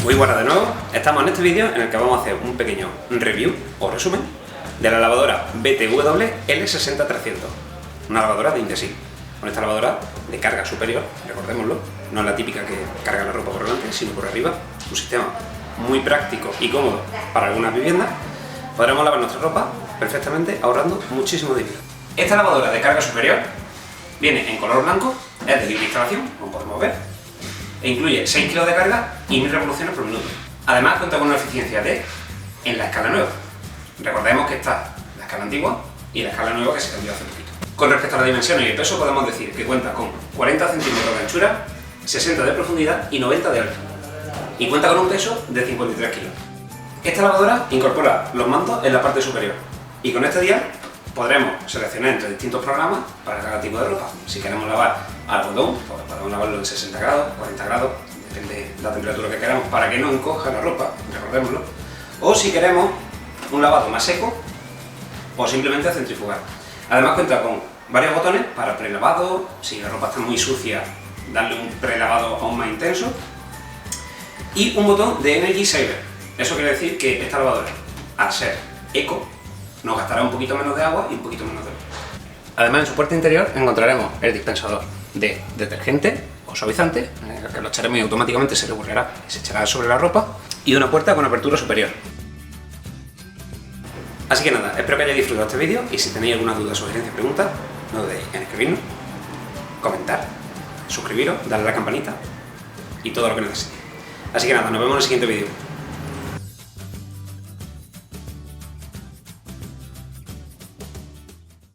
Muy buenas de nuevo, estamos en este vídeo en el que vamos a hacer un pequeño review o resumen de la lavadora BTW L60 300, una lavadora de Indesil. Con esta lavadora de carga superior, recordémoslo, no es la típica que carga la ropa por delante, sino por arriba, un sistema muy práctico y cómodo para algunas viviendas. Podremos lavar nuestra ropa perfectamente ahorrando muchísimo dinero. Esta lavadora de carga superior viene en color blanco, es de libre instalación, como podemos ver, e incluye 6 kg de carga y 1000 revoluciones por minuto. Además cuenta con una eficiencia de en la escala nueva. Recordemos que está la escala antigua y la escala nueva que se cambió hace poquito. Con respecto a las dimensiones y el peso podemos decir que cuenta con 40 centímetros de anchura, 60 de profundidad y 90 de alto. Y cuenta con un peso de 53 kg. Esta lavadora incorpora los mandos en la parte superior y con este dial podremos seleccionar entre distintos programas para cada tipo de ropa. Si queremos lavar algodón, pues podemos lavarlo en 60 grados, 40 grados, depende de la temperatura que queramos, para que no encoja la ropa, recordémoslo. O si queremos un lavado más seco, o simplemente centrifugar. Además cuenta con varios botones para prelavado, si la ropa está muy sucia, darle un prelavado aún más intenso, y un botón de Energy Saver. Eso quiere decir que esta lavadora, al ser eco, nos gastará un poquito menos de agua y un poquito menos de luz. Además, en su puerta interior encontraremos el dispensador de detergente o suavizante, en el que lo echaremos y automáticamente se revolverá y se echará sobre la ropa, y una puerta con apertura superior. Así que nada, espero que hayáis disfrutado este vídeo y si tenéis alguna duda, sugerencia o pregunta, no dudéis en escribirnos, comentar, suscribiros, darle a la campanita y todo lo que necesitéis. Así que nada, nos vemos en el siguiente vídeo.